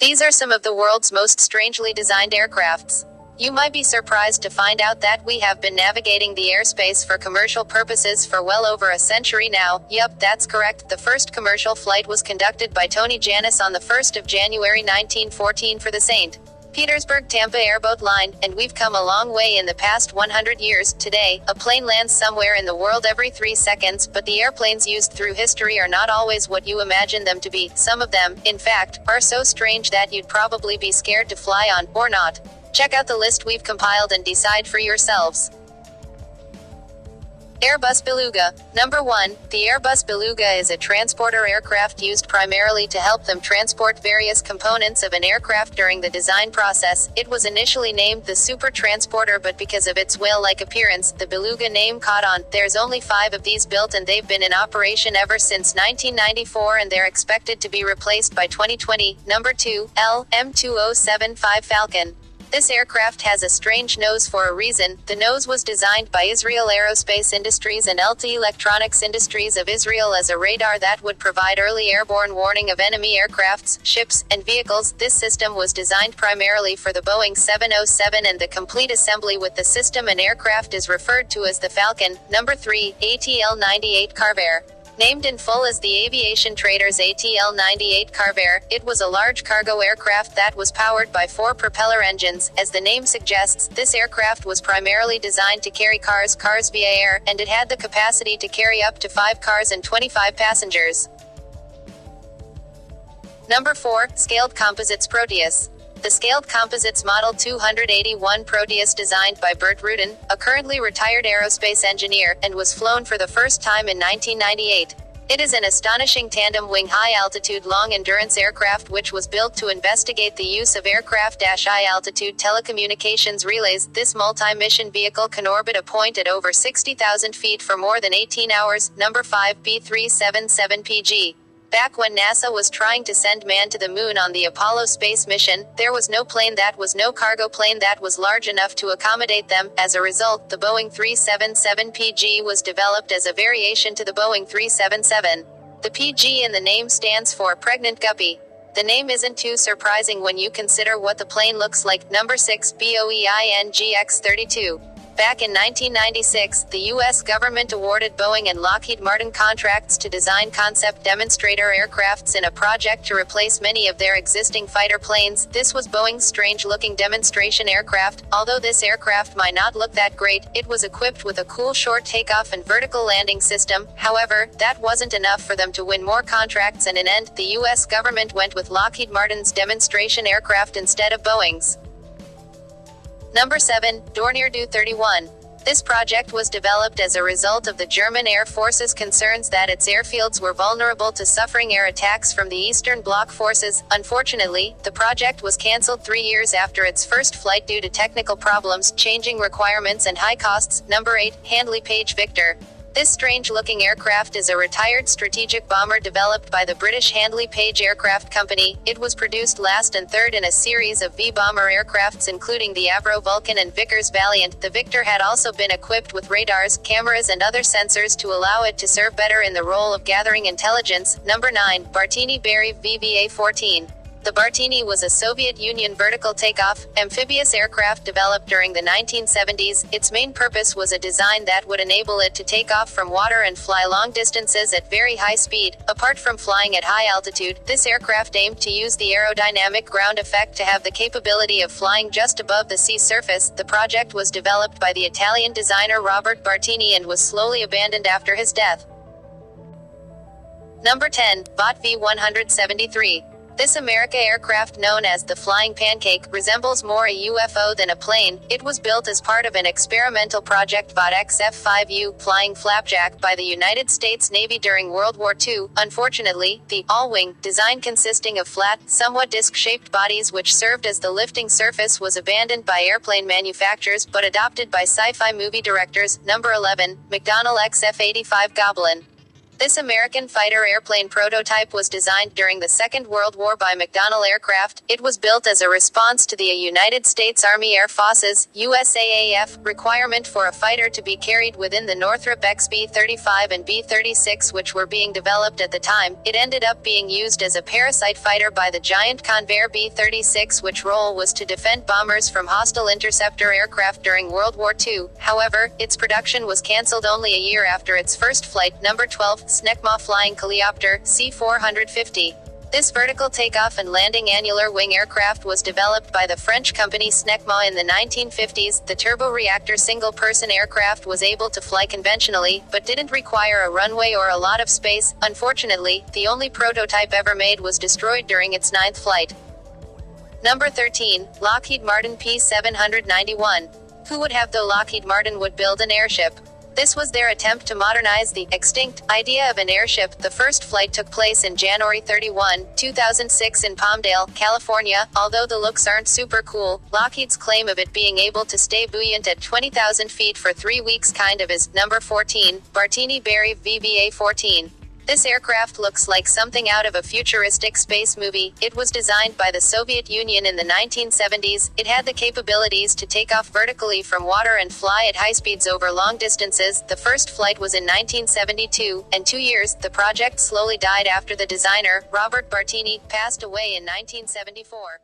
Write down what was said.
These are some of the world's most strangely designed aircrafts. You might be surprised to find out that we have been navigating the airspace for commercial purposes for well over a century now. Yup, that's correct. The first commercial flight was conducted by Tony Janis on the 1st of January 1914 for the St. Petersburg-Tampa airboat line, and we've come a long way in the past 100 years. Today, a plane lands somewhere in the world every 3 seconds, but the airplanes used through history are not always what you imagine them to be. Some of them, in fact, are so strange that you'd probably be scared to fly on, or not. Check out the list we've compiled and decide for yourselves. Airbus Beluga. Number 1. The Airbus Beluga is a transporter aircraft used primarily to help them transport various components of an aircraft during the design process. It was initially named the Super Transporter, but because of its whale-like appearance, the Beluga name caught on. There's only 5 of these built, and they've been in operation ever since 1994, and they're expected to be replaced by 2020. Number 2. M2075 Falcon. This aircraft has a strange nose for a reason. The nose was designed by Israel Aerospace Industries and LT Electronics Industries of Israel as a radar that would provide early airborne warning of enemy aircrafts, ships, and vehicles. This system was designed primarily for the Boeing 707, and the complete assembly with the system and aircraft is referred to as the Falcon. Number 3. ATL-98 Carvair. Named in full as the aviation trader's ATL-98 Carvair, it was a large cargo aircraft that was powered by 4 propeller engines. As the name suggests, this aircraft was primarily designed to carry cars via air, and it had the capacity to carry up to 5 cars and 25 passengers. Number 4. Scaled Composites Proteus. The Scaled Composites Model 281 Proteus, designed by Burt Rutan, a currently retired aerospace engineer, and was flown for the first time in 1998. It is an astonishing tandem-wing high-altitude long-endurance aircraft which was built to investigate the use of aircraft-high-altitude telecommunications relays. This multi-mission vehicle can orbit a point at over 60,000 feet for more than 18 hours. Number 5. B377PG. Back when NASA was trying to send man to the moon on the Apollo space mission, there was no cargo plane that was large enough to accommodate them. As a result, the Boeing 377PG was developed as a variation to the Boeing 377. The PG in the name stands for Pregnant Guppy. The name isn't too surprising when you consider what the plane looks like. Number 6. Boeing GX-32. Back in 1996, the U.S. government awarded Boeing and Lockheed Martin contracts to design concept demonstrator aircrafts in a project to replace many of their existing fighter planes. This was Boeing's strange-looking demonstration aircraft. Although this aircraft might not look that great, it was equipped with a cool short takeoff and vertical landing system. However, that wasn't enough for them to win more contracts, and in end, the U.S. government went with Lockheed Martin's demonstration aircraft instead of Boeing's. Number 7. Dornier Do-31. This project was developed as a result of the German Air Force's concerns that its airfields were vulnerable to suffering air attacks from the Eastern Bloc forces. Unfortunately, the project was cancelled 3 years after its first flight due to technical problems, changing requirements, and high costs. Number 8. Handley Page Victor. This strange-looking aircraft is a retired strategic bomber developed by the British Handley Page Aircraft Company. It was produced last and third in a series of V-bomber aircrafts including the Avro Vulcan and Vickers Valiant. The Victor had also been equipped with radars, cameras, and other sensors to allow it to serve better in the role of gathering intelligence. Number 9. Bartini-Beriev VVA-14. The Bartini was a Soviet Union vertical takeoff, amphibious aircraft developed during the 1970s. Its main purpose was a design that would enable it to take off from water and fly long distances at very high speed. Apart from flying at high altitude, this aircraft aimed to use the aerodynamic ground effect to have the capability of flying just above the sea surface. The project was developed by the Italian designer Robert Bartini and was slowly abandoned after his death. Number 10. Bot V-173. This America aircraft, known as the Flying Pancake, resembles more a UFO than a plane. It was built as part of an experimental project Bot XF-5U, Flying Flapjack, by the United States Navy during World War II. Unfortunately, the all-wing design, consisting of flat, somewhat disc-shaped bodies which served as the lifting surface, was abandoned by airplane manufacturers but adopted by sci-fi movie directors. Number 11. McDonnell XF-85 Goblin. This American fighter airplane prototype was designed during the Second World War by McDonnell Aircraft. It was built as a response to the United States Army Air Forces (USAAF) requirement for a fighter to be carried within the Northrop XB-35 and B-36, which were being developed at the time. It ended up being used as a parasite fighter by the giant Convair B-36, which role was to defend bombers from hostile interceptor aircraft during World War II. However, its production was cancelled only a year after its first flight. Number 12. Snecma Flying Coleopter, C-450. This vertical takeoff and landing annular wing aircraft was developed by the French company Snecma in the 1950s. The turboreactor single-person aircraft was able to fly conventionally, but didn't require a runway or a lot of space. Unfortunately, the only prototype ever made was destroyed during its 9th flight. Number 13. Lockheed Martin P-791. Who would have thought Lockheed Martin would build an airship? This was their attempt to modernize the extinct idea of an airship. The first flight took place in January 31, 2006 in Palmdale, California. Although the looks aren't super cool, Lockheed's claim of it being able to stay buoyant at 20,000 feet for 3 weeks kind of is. Number 14. Bartini-Berry VBA-14. This aircraft looks like something out of a futuristic space movie. It was designed by the Soviet Union in the 1970s. It had the capabilities to take off vertically from water and fly at high speeds over long distances. The first flight was in 1972, and 2 years. The project slowly died after the designer, Robert Bartini, passed away in 1974.